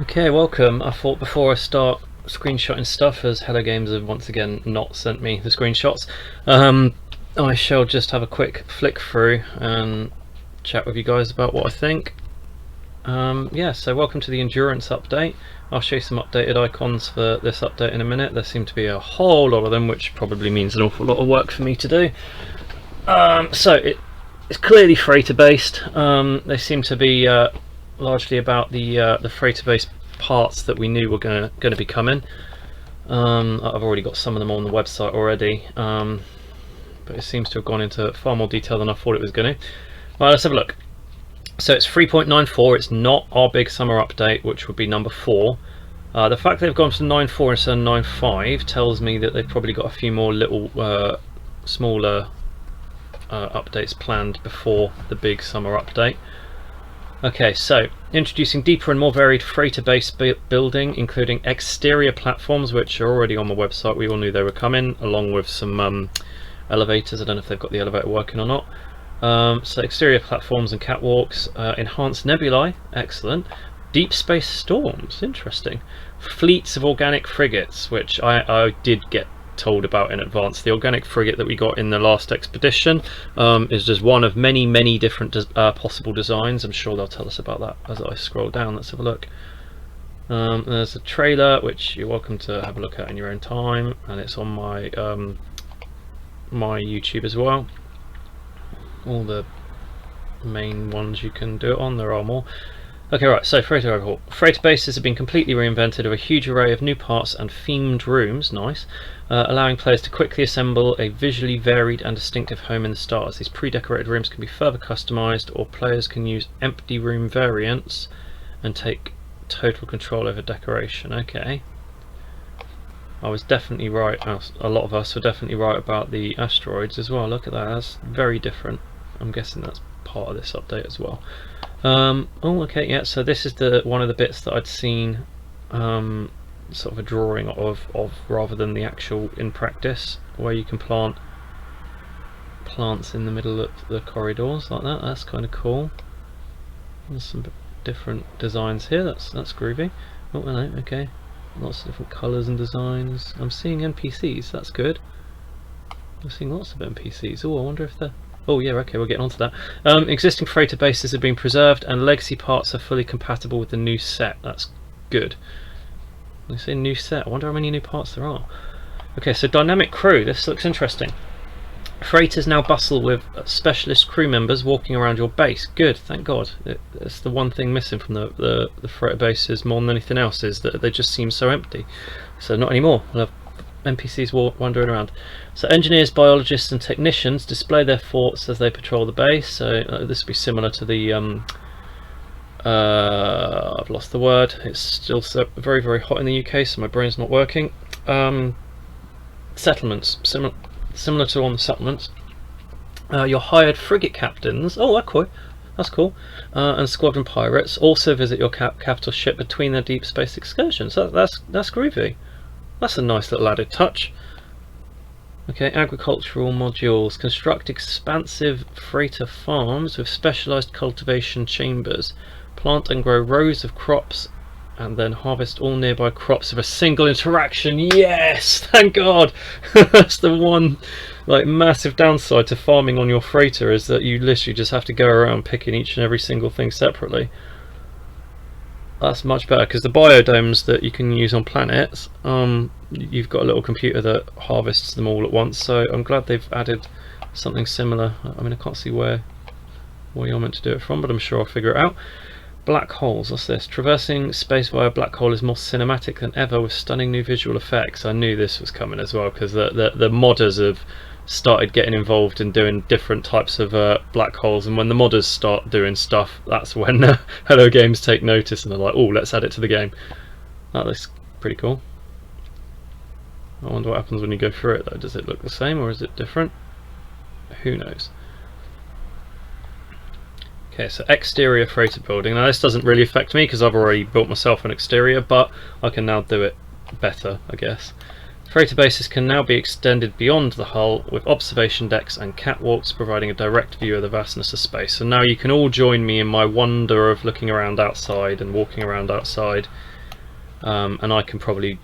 Okay, welcome. I thought before I start screenshotting stuff, as Hello Games have once again not sent me the screenshots, I shall just have a quick flick through and chat with you guys about what I think. Yeah, so welcome to the endurance update. I'll show you some updated icons for this update in a minute. There seem to be a whole lot of them, which probably means an awful lot of work for me to do. It's clearly freighter based. They seem to be largely about the freighter based parts that we knew were going to be coming. I've already got some of them on the website already, but it seems to have gone into far more detail than I thought it was going to. Right, let's have a look. So it's 3.94. It's not our big summer update, which would be number 4. The fact they've gone to 9.4 instead of 9.5 tells me that they've probably got a few more little smaller updates planned before the big summer update. Okay, so introducing deeper and more varied freighter-based building, including exterior platforms, which are already on the website. We all knew they were coming, along with some elevators. I don't know if they've got the elevator working or not. So exterior platforms and catwalks, enhanced nebulae, excellent. Deep space storms, interesting. Fleets of organic frigates, which I did get told about in advance. The organic frigate that we got in the last expedition is just one of many different possible designs. I'm sure they'll tell us about that as I scroll down. Let's have a look. There's a trailer which you're welcome to have a look at in your own time, and it's on my my YouTube as well. All the main ones you can do it on. There are more. Okay, right, so freighter overhaul. Freighter bases have been completely reinvented with a huge array of new parts and themed rooms, nice, allowing players to quickly assemble a visually varied and distinctive home in the stars. These pre-decorated rooms can be further customised, or players can use empty room variants and take total control over decoration. Okay. I was definitely right, a lot of us were definitely right about the asteroids as well. Look at that, that's very different. I'm guessing that's part of this update as well. Oh, okay, yeah, so this is one of the bits that I'd seen sort of a drawing of rather than the actual in practice, where you can plant plants in the middle of the corridors like that. That's kind of cool. There's some different designs here. That's groovy. Oh, hello, okay. Lots of different colours and designs. I'm seeing NPCs, that's good. I'm seeing lots of NPCs. Oh, I wonder if they're... Oh yeah, okay, we're getting onto that. Existing freighter bases have been preserved and legacy parts are fully compatible with the new set. That's good. They say new set, I wonder how many new parts there are. Okay, so dynamic crew, this looks interesting. Freighters now bustle with specialist crew members walking around your base. Good, thank God. It's the one thing missing from the freighter bases more than anything else, is that they just seem so empty. So not anymore. We'll have NPCs wandering around. So engineers, biologists and technicians display their thoughts as they patrol the base. So this would be similar to the I've lost the word, it's still very hot in the UK, so my brain's not working. Settlements, similar to on the settlements. Your hired frigate captains, oh that's cool, and squadron pirates also visit your capital ship between their deep space excursions. That's groovy. That's a nice little added touch. Okay, agricultural modules. Construct expansive freighter farms with specialised cultivation chambers. Plant and grow rows of crops and then harvest all nearby crops with a single interaction. Yes! Thank God! That's the one massive downside to farming on your freighter, is that you literally just have to go around picking each and every single thing separately. That's much better, because the biodomes that you can use on planets, you've got a little computer that harvests them all at once, so I'm glad they've added something similar. I mean, I can't see where you're meant to do it from, but I'm sure I'll figure it out. Black holes, what's this? Traversing space via a black hole is more cinematic than ever with stunning new visual effects. I knew this was coming as well, because the modders have started getting involved in doing different types of black holes, and when the modders start doing stuff, that's when Hello Games take notice and they're like, oh, let's add it to the game. That looks pretty cool. I wonder what happens when you go through it though. Does it look the same or is it different? Who knows. Okay, so exterior freighter building. Now this doesn't really affect me because I've already built myself an exterior, but I can now do it better, I guess. Freighter bases can now be extended beyond the hull with observation decks and catwalks, providing a direct view of the vastness of space. So now you can all join me in my wonder of looking around outside and walking around outside, and I can probably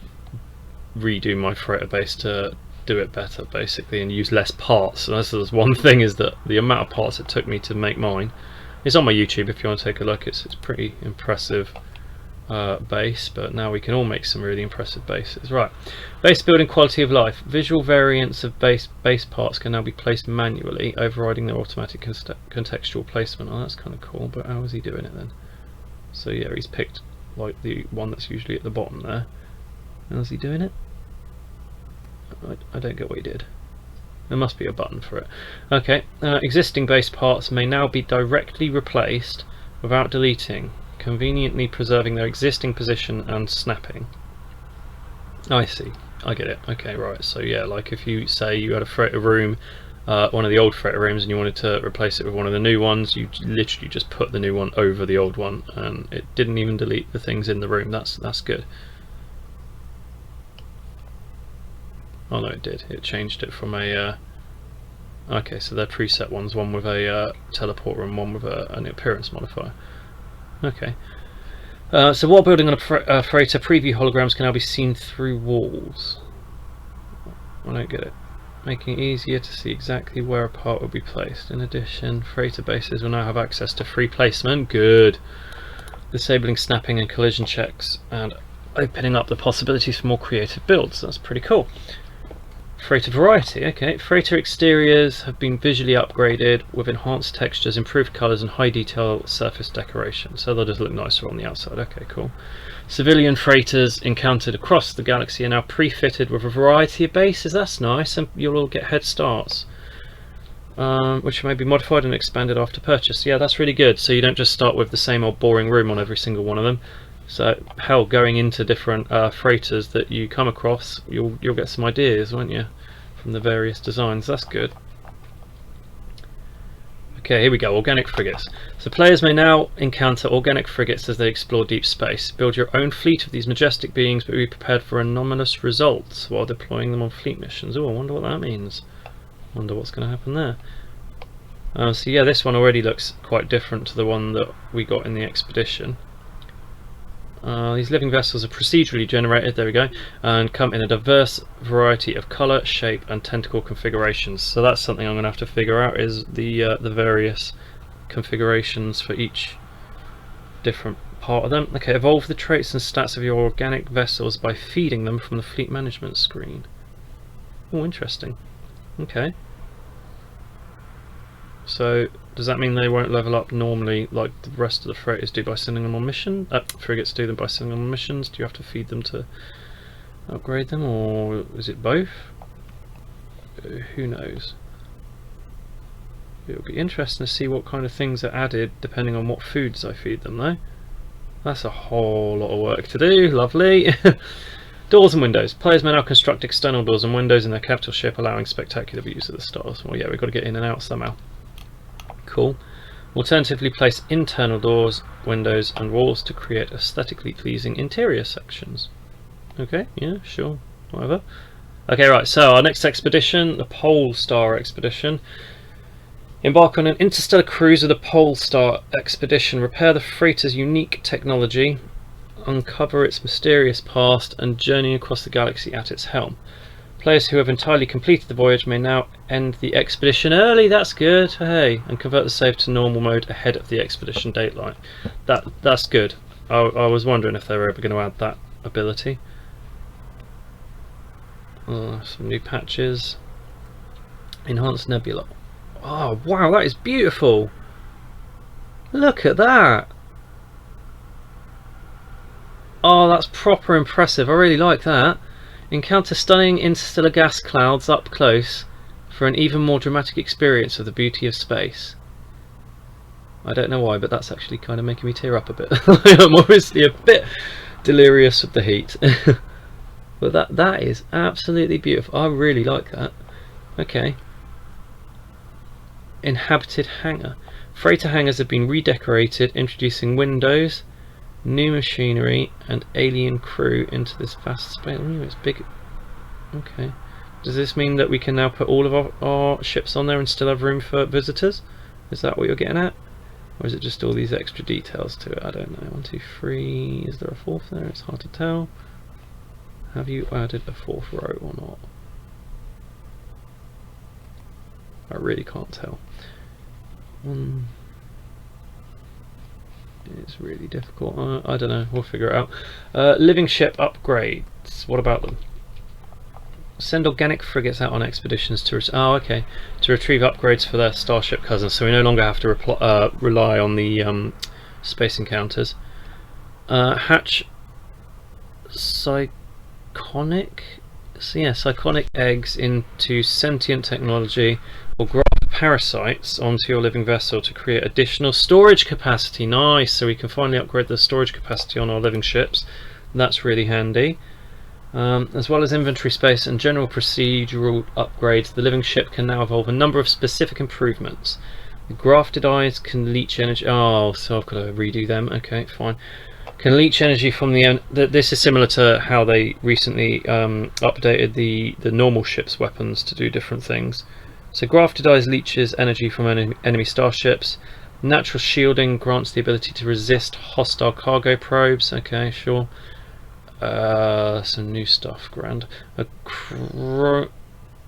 redo my freighter base to do it better, basically, and use less parts. And that's one thing, is that the amount of parts it took me to make mine. It's on my YouTube if you want to take a look. It's pretty impressive base, but now we can all make some really impressive bases. Right, base building quality of life. Visual variants of base parts can now be placed manually, overriding their automatic contextual placement. Oh, that's kind of cool, but how is he doing it then? So yeah, he's picked like the one that's usually at the bottom there. How's he doing it? I don't get what he did. There must be a button for it. Okay, existing base parts may now be directly replaced without deleting, conveniently preserving their existing position and snapping. I see, I get it. Okay, right, so yeah, like if you say you had a freighter room, one of the old freighter rooms, and you wanted to replace it with one of the new ones, you literally just put the new one over the old one, and it didn't even delete the things in the room. That's good. Oh no, it did. It changed it from a okay, so they're preset ones, one with a teleporter and one with an appearance modifier. Okay. So while building on a freighter, preview holograms can now be seen through walls. I don't get it. Making it easier to see exactly where a part will be placed. In addition, freighter bases will now have access to free placement. Good. Disabling snapping and collision checks and opening up the possibilities for more creative builds. That's pretty cool. Freighter variety, okay. Freighter exteriors have been visually upgraded with enhanced textures, improved colours and high detail surface decoration, so they'll just look nicer on the outside. Okay, cool. Civilian freighters encountered across the galaxy are now pre-fitted with a variety of bases. That's nice, and you'll all get head starts, which may be modified and expanded after purchase. Yeah, that's really good, so you don't just start with the same old boring room on every single one of them. So hell, going into different freighters that you come across, you'll get some ideas, won't you, from the various designs. That's good. Okay, here we go. Organic frigates. So players may now encounter organic frigates as they explore deep space. Build your own fleet of these majestic beings, but be prepared for anomalous results while deploying them on fleet missions. Oh, I wonder what that means. Wonder what's going to happen there. So yeah, this one already looks quite different to the one that we got in the expedition. These living vessels are procedurally generated, there we go, and come in a diverse variety of colour, shape and tentacle configurations. So that's something I'm going to have to figure out, is the various configurations for each different part of them. Okay, evolve the traits and stats of your organic vessels by feeding them from the fleet management screen. Oh, interesting. Okay. So does that mean they won't level up normally like the rest of the freighters do by sending them on missions? Frigates do them by sending them on missions. Do you have to feed them to upgrade them, or is it both? Who knows? It'll be interesting to see what kind of things are added depending on what foods I feed them, though. That's a whole lot of work to do. Lovely. Doors and windows. Players may now construct external doors and windows in their capital ship, allowing spectacular views of the stars. Well, yeah, we've got to get in and out somehow. Cool. Alternatively, place internal doors, windows and walls to create aesthetically pleasing interior sections. Okay, yeah, sure, whatever. Okay, right, so our next expedition, the Pole Star expedition. Embark on an interstellar cruise of the Pole Star expedition. Repair the freighter's unique technology, uncover its mysterious past and journey across the galaxy at its helm. Players who have entirely completed the voyage may now end the expedition early. That's good. Hey, and convert the save to normal mode ahead of the expedition dateline. That's good. I was wondering if they were ever going to add that ability. Some new patches. Enhanced Nebula. Oh wow, that is beautiful. Look at that. Oh, that's proper impressive. I really like that. Encounter stunning interstellar gas clouds up close for an even more dramatic experience of the beauty of space. I don't know why, but that's actually kind of making me tear up a bit. I'm obviously a bit delirious with the heat. But that is absolutely beautiful. I really like that. Okay. Inhabited hangar. Freighter hangars have been redecorated, introducing windows, new machinery and alien crew into this vast space. Ooh, it's big. Okay. Does this mean that we can now put all of our ships on there and still have room for visitors? Is that what you're getting at? Or is it just all these extra details to it? I don't know. 1, 2, 3. Is there a fourth there? It's hard to tell. Have you added a fourth row or not? I really can't tell. It's really difficult. I don't know. We'll figure it out. Living ship upgrades. What about them? Send organic frigates out on expeditions to to retrieve upgrades for their starship cousins. So we no longer have to rely on the space encounters. Hatch psychonic eggs into sentient technology, or graft parasites onto your living vessel to create additional storage capacity. Nice. So we can finally upgrade the storage capacity on our living ships. That's really handy. As well as inventory space and general procedural upgrades, the living ship can now evolve a number of specific improvements. The grafted eyes can leech energy. Oh, so I've got to redo them. Okay, fine. Can leech energy from the. This is similar to how they recently updated the normal ship's weapons to do different things. So grafted eyes leeches energy from enemy starships. Natural shielding grants the ability to resist hostile cargo probes. Okay, sure. Some new stuff, grand. A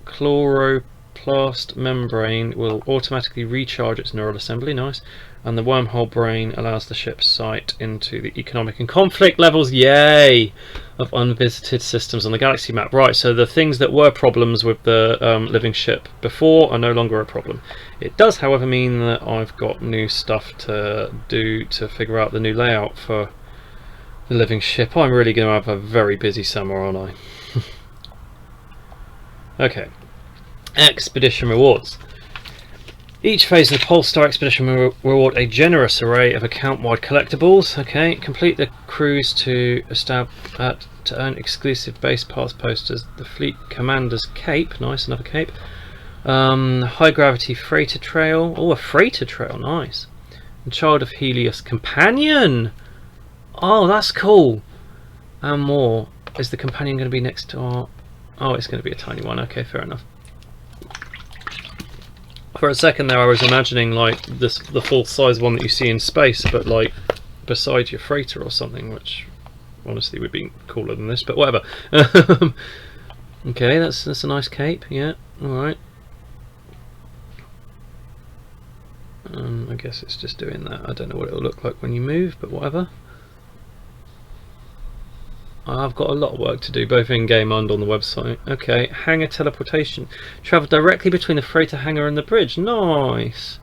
chloroplast membrane will automatically recharge its neural assembly, nice. And the wormhole brain allows the ship's sight into the economic and conflict levels, yay, of unvisited systems on the galaxy map. Right, so the things that were problems with the living ship before are no longer a problem. It does, however, mean that I've got new stuff to do to figure out the new layout for the living ship. I'm really going to have a very busy summer, aren't I? Okay. Expedition rewards. Each phase of the Polestar expedition will reward a generous array of account-wide collectibles. Okay. Complete the cruise to earn exclusive base pass posters. The Fleet Commander's Cape. Nice, another cape. High gravity freighter trail. Oh, a freighter trail. Nice. And Child of Helios companion. Oh, that's cool. And more. Is the companion going to be next to our... Oh, it's going to be a tiny one. Okay, fair enough. For a second there I was imagining like the full size one that you see in space, but like beside your freighter or something, which honestly would be cooler than this, but whatever. Okay, that's a nice cape, yeah, alright. I guess it's just doing that. I don't know what it'll look like when you move, but whatever. I've got a lot of work to do, both in-game and on the website. Okay, hangar teleportation. Travel directly between the freighter hangar and the bridge. Nice.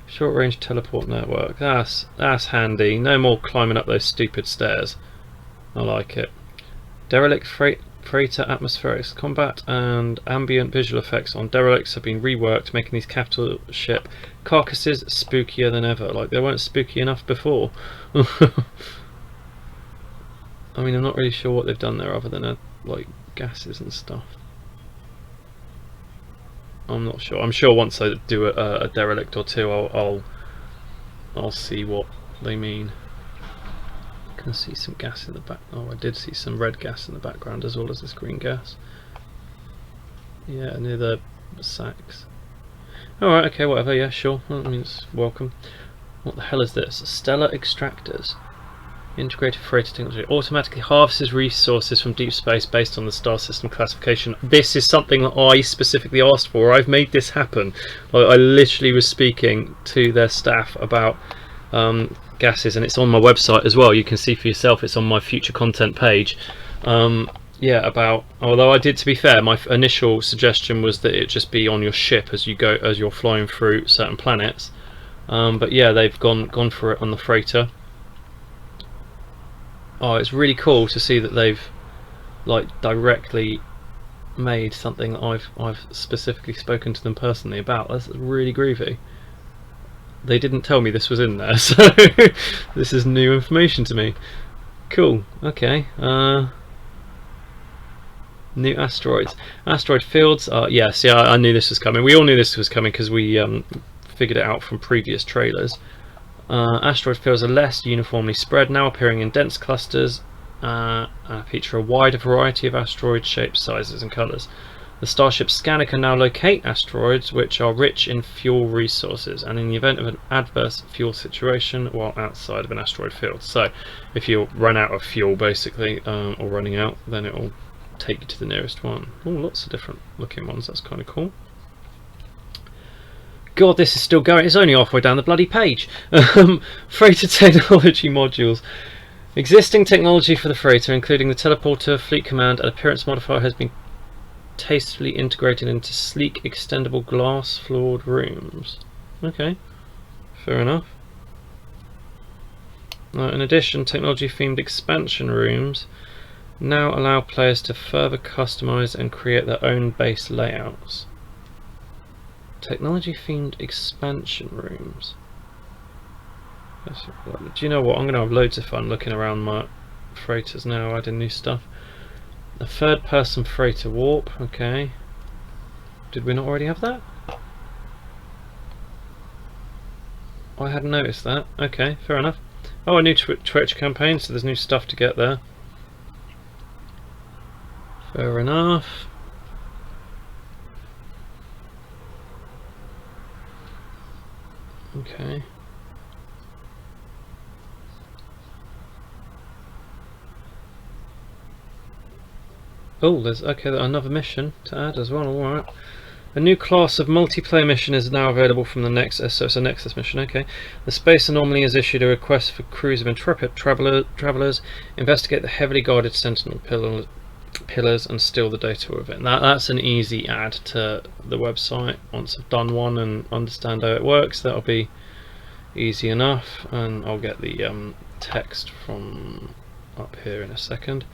Short-range teleport network. That's handy. No more climbing up those stupid stairs. I like it. Derelict freighter atmospherics. Combat and ambient visual effects on derelicts have been reworked, making these capital ship carcasses spookier than ever. Like they weren't spooky enough before. I mean, I'm not really sure what they've done there other than like gases and stuff. I'm not sure. I'm sure once I do a derelict or two, I'll see what they mean. I can see some gas in the back. Oh, I did see some red gas in the background as well as this green gas. Yeah, near the sacks. Alright, okay, whatever, yeah, sure. Well, I mean, it's welcome. What the hell is this? Stellar extractors. Integrated freighter technology automatically harvests resources from deep space based on the star system classification. This is something that I specifically asked for. I've made this happen. I literally was speaking to their staff about gases, and it's on my website as well. You can see for yourself. It's on my future content page. Yeah, about. Although I did, to be fair, my initial suggestion was that it just be on your ship as you're flying through certain planets. But yeah, they've gone for it on the freighter. Oh, it's really cool to see that they've like directly made something that I've specifically spoken to them personally about. That's really groovy. They didn't tell me this was in there, so this is new information to me. Cool. Okay. New asteroids. Asteroid fields. Yes, yeah, I knew this was coming. We all knew this was coming because we figured it out from previous trailers. Asteroid fields are less uniformly spread, now appearing in dense clusters feature a wide variety of asteroid shapes, sizes and colours. The Starship scanner can now locate asteroids which are rich in fuel resources, and in the event of an adverse fuel situation while outside of an asteroid field. So if you run out of fuel basically, or running out, then it will take you to the nearest one. Oh, lots of different looking ones, that's kind of cool. God, this is still going, it's only halfway down the bloody page. Freighter technology modules. Existing technology for the freighter, including the teleporter, fleet command and appearance modifier, has been tastefully integrated into sleek extendable glass floored rooms. Okay, fair enough. In addition, technology themed expansion rooms now allow players to further customize and create their own base layouts. Technology themed expansion rooms. Do you know what, I'm going to have loads of fun looking around my freighters now, adding new stuff. A third person freighter warp, okay. Did we not already have that? I hadn't noticed that. Okay, fair enough. Oh, a new Twitch campaign, so there's new stuff to get there. Fair enough. Okay. Oh, there's another mission to add as well. Alright. A new class of multiplayer mission is now available from the Nexus, so it's a Nexus mission, okay. The Space Anomaly has issued a request for crews of intrepid travelers, investigate the heavily guarded Sentinel pillars and steal the data with it. That's an easy add to the website. Once I've done one and understand how it works, that'll be easy enough, and I'll get the text from up here in a second.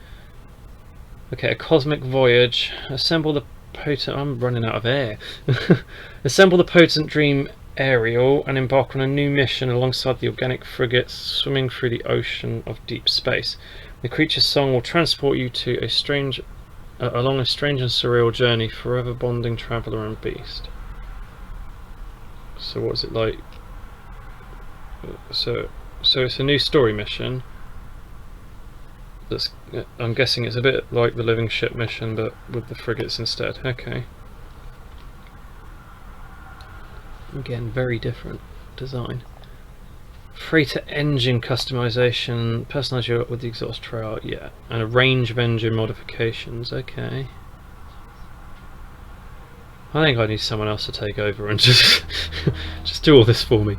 Okay, a cosmic voyage. Assemble the potent... I'm running out of air. Assemble the potent dream aerial and embark on a new mission alongside the organic frigates swimming through the ocean of deep space. The creature's song will transport you to a strange, along a strange and surreal journey, forever bonding traveller and beast. So what's it like? So it's a new story mission. That's, I'm guessing it's a bit like the living ship mission, but with the frigates instead. Okay. Again, very different design. Freighter engine customization, personalize your with the exhaust trail, yeah, and a range of engine modifications. Okay. I think I need someone else to take over and just just do all this for me.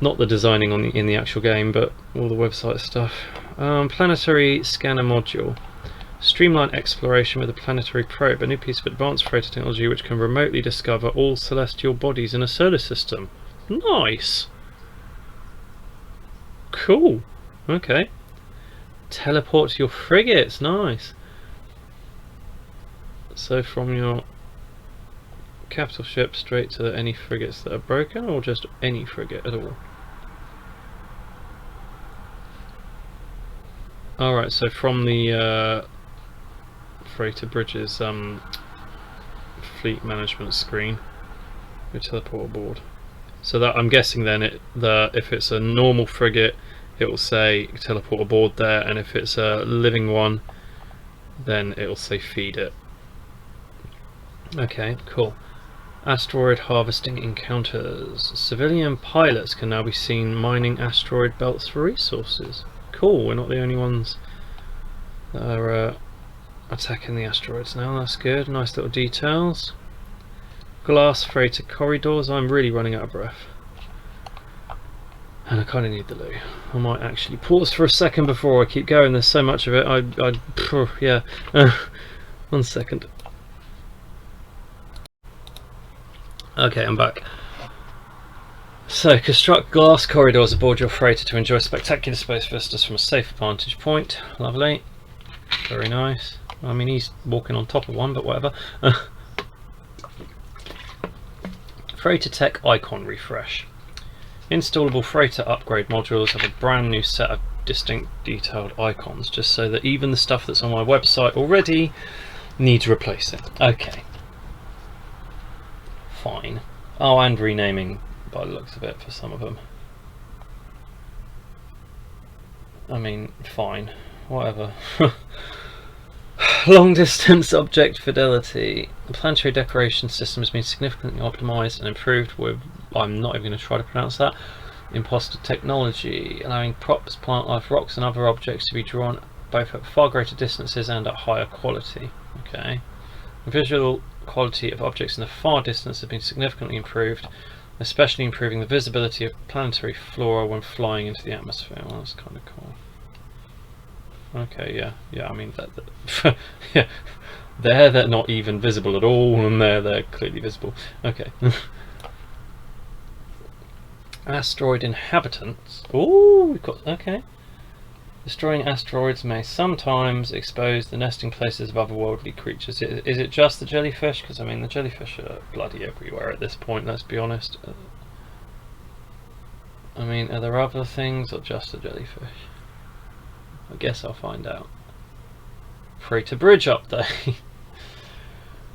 Not the designing on in the actual game, but all the website stuff. Planetary scanner module. Streamline exploration with a planetary probe, a new piece of advanced freighter technology which can remotely discover all celestial bodies in a solar system. Nice! Cool. Okay. Teleport your frigates. Nice. So from your capital ship straight to any frigates that are broken, or just any frigate at all? Alright, so from the freighter bridges fleet management screen, we teleport aboard. So that, I'm guessing then if it's a normal frigate, it will say teleport aboard there, and if it's a living one, then it will say feed it. Okay, cool. Asteroid harvesting encounters. Civilian pilots can now be seen mining asteroid belts for resources. Cool, we're not the only ones that are attacking the asteroids now. That's good. Nice little details. Glass freighter corridors. I'm really running out of breath, and I kind of need the loo. I might actually pause for a second before I keep going. There's so much of it. Yeah. 1 second. Okay, I'm back. So, construct glass corridors aboard your freighter to enjoy spectacular space vistas from a safe vantage point. Lovely. Very nice. I mean, he's walking on top of one, but whatever. Freighter tech icon refresh. Installable freighter upgrade modules have a brand new set of distinct detailed icons, just so that even the stuff that's on my website already needs replacing. Okay. Fine. Oh, and renaming by the looks of it for some of them. I mean, fine. whatever. Long distance object fidelity. The planetary decoration system has been significantly optimized and improved with, I'm not even going to try to pronounce that, imposter technology, allowing props, plant life, rocks and other objects to be drawn both at far greater distances and at higher quality. Okay. The visual quality of objects in the far distance has been significantly improved, especially improving the visibility of planetary flora when flying into the atmosphere. Well, that's kind of cool. Okay, yeah, I mean, yeah, there they're not even visible at all, and there they're clearly visible. Okay. Asteroid inhabitants. Ooh, we've got, okay. Destroying asteroids may sometimes expose the nesting places of otherworldly creatures. Is it just the jellyfish? Because, I mean, the jellyfish are bloody everywhere at this point, let's be honest. I mean, are there other things, or just the jellyfish? I guess I'll find out. Freighter bridge update.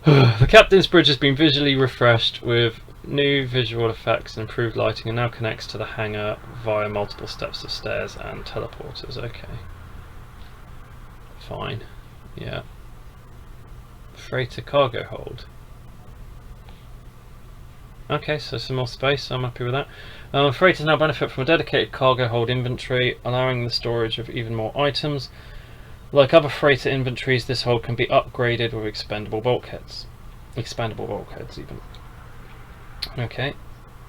The captain's bridge has been visually refreshed with new visual effects and improved lighting, and now connects to the hangar via multiple steps of stairs and teleporters. Okay. Fine. Yeah. Freighter cargo hold. Okay, so some more space, I'm happy with that. Freighters now benefit from a dedicated cargo hold inventory, allowing the storage of even more items. Like other freighter inventories, this hold can be upgraded with expendable bulkheads. Expandable bulkheads, even. Okay,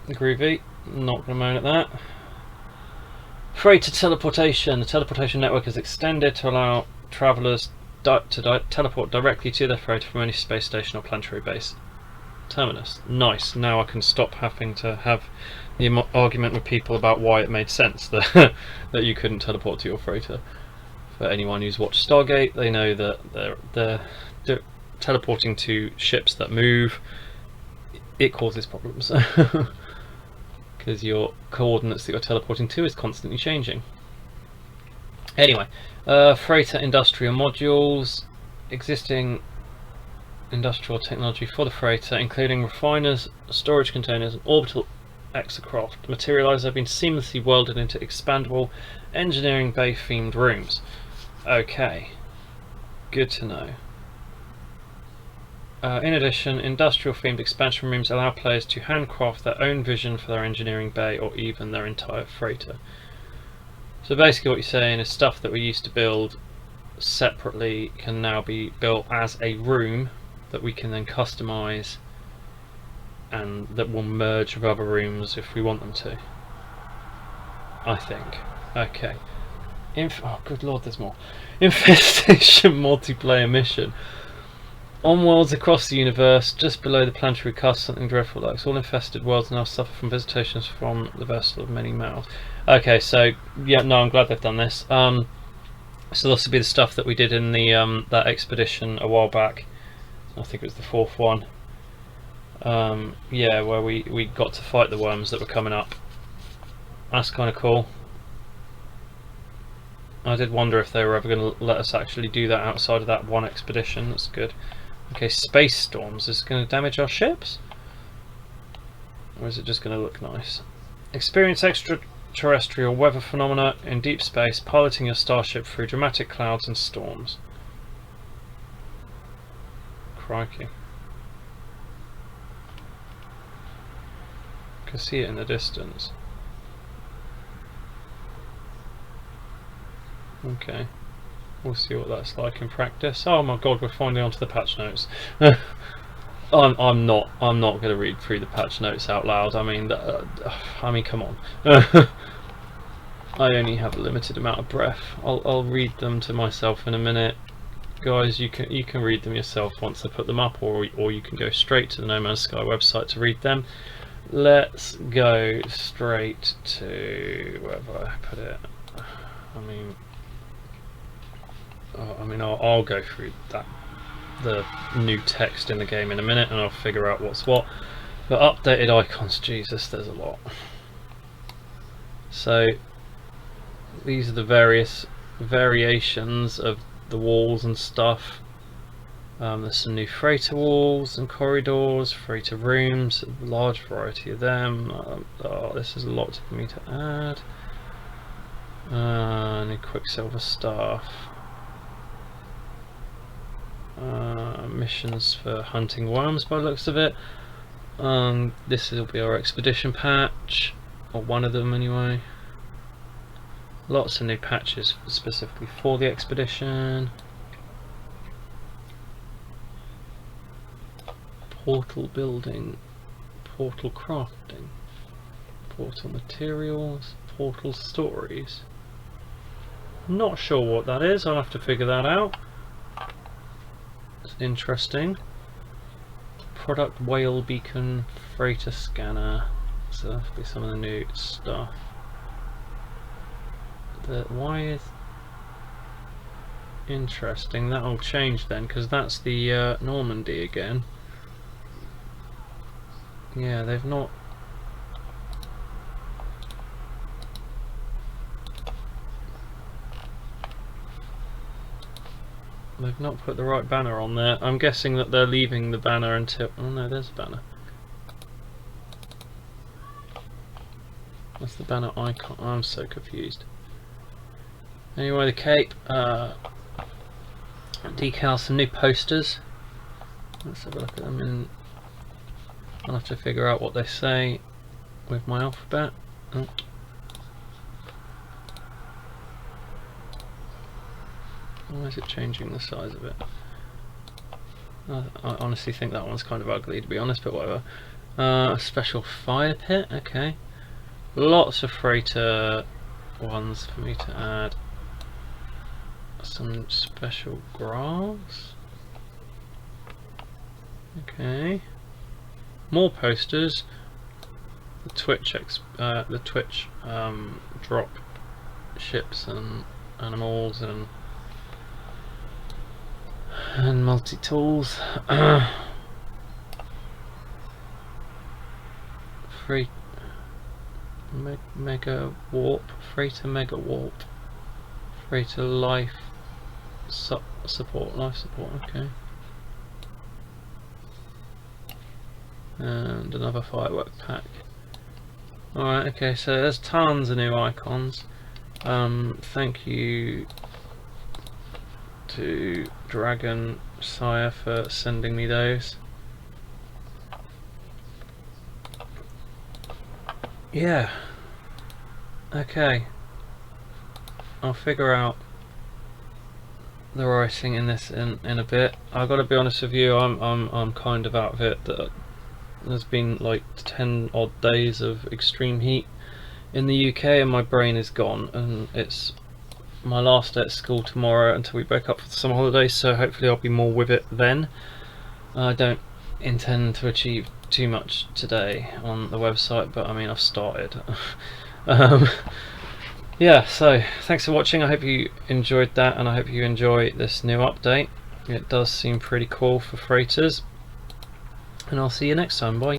groovy, not going to moan at that. Freighter teleportation. The teleportation network is extended to allow travellers to teleport directly to their freighter from any space station or planetary base terminus. Nice, now I can stop having to have the argument with people about why it made sense that that you couldn't teleport to your freighter. For anyone who's watched Stargate, they know that they're teleporting to ships that move. It causes problems because your coordinates that you're teleporting to is constantly changing. Anyway, freighter industrial modules. Existing industrial technology for the freighter, including refiners, storage containers and orbital exocraft materializers, have been seamlessly welded into expandable engineering bay themed rooms. Okay, good to know. In addition, industrial themed expansion rooms allow players to handcraft their own vision for their engineering bay or even their entire freighter. So basically what you're saying is stuff that we used to build separately can now be built as a room that we can then customize, and that will merge with other rooms if we want them to, I think. Okay. Oh good lord, there's more. Infestation multiplayer mission. On worlds across the universe, just below the planetary cusp, something dreadful lurks. All infested worlds now suffer from visitations from the vessel of many mouths. Okay, so yeah, no, I'm glad they've done this. So this will be the stuff that we did in the that expedition a while back. I think it was the 4th one. Yeah, where we got to fight the worms that were coming up. That's kind of cool. I did wonder if they were ever going to let us actually do that outside of that one expedition. That's good. Okay, space storms. Is it going to damage our ships? Or is it just going to look nice? Experience extraterrestrial weather phenomena in deep space, piloting your starship through dramatic clouds and storms. Crikey. I can see it in the distance. Okay, we'll see what that's like in practice. Oh my god, we're finally onto the patch notes. I'm not going to read through the patch notes out loud. I mean, come on. I only have a limited amount of breath. I'll read them to myself in a minute. Guys, you can read them yourself once I put them up, or you can go straight to the No Man's Sky website to read them. Let's go straight to wherever I put it. I'll go through the new text in the game in a minute, and I'll figure out what's what. But updated icons, Jesus, there's a lot. So these are the various variations of the walls and stuff. There's some new freighter walls and corridors, freighter rooms, a large variety of them. Oh, this is a lot for me to add. New Quicksilver staff. Missions for hunting worms by the looks of it. This will be our expedition patch, or one of them anyway. Lots of new patches specifically for the expedition. Portal building, portal crafting, portal materials, portal stories. Not sure what that is, I'll have to figure that out. It's interesting. Product whale beacon, freighter scanner. So that'll be some of the new stuff. Why is interesting? That'll change then, because that's the Normandy again. Yeah, they've not. They've not put the right banner on there. I'm guessing that they're leaving the banner until... Oh no, there's a banner. That's the banner icon. I'm so confused. Anyway, the Cape. Decals, some new posters. Let's have a look at them. In I'll have to figure out what they say with my alphabet. Oh. Why is it changing the size of it? I honestly think that one's kind of ugly, to be honest, but whatever. A special fire pit, okay. Lots of freighter ones for me to add. Some special grass. Okay. More posters. The Twitch drop ships and animals and multi-tools. Free mega warp, freighter mega warp, freighter life support, okay. And another firework pack. Alright, okay, so there's tons of new icons. Thank you to Dragon Sire for sending me those. Yeah. Okay. I'll figure out the writing in this in a bit. I've got to be honest with you, I'm kind of out of it. There's been like 10 odd days of extreme heat in the UK and my brain is gone, and it's my last day at school tomorrow until we break up for the summer holidays, so hopefully I'll be more with it then. I don't intend to achieve too much today on the website, but I mean, I've started. Yeah, so thanks for watching. I hope you enjoyed that, and I hope you enjoy this new update. It does seem pretty cool for freighters, and I'll see you next time. Bye.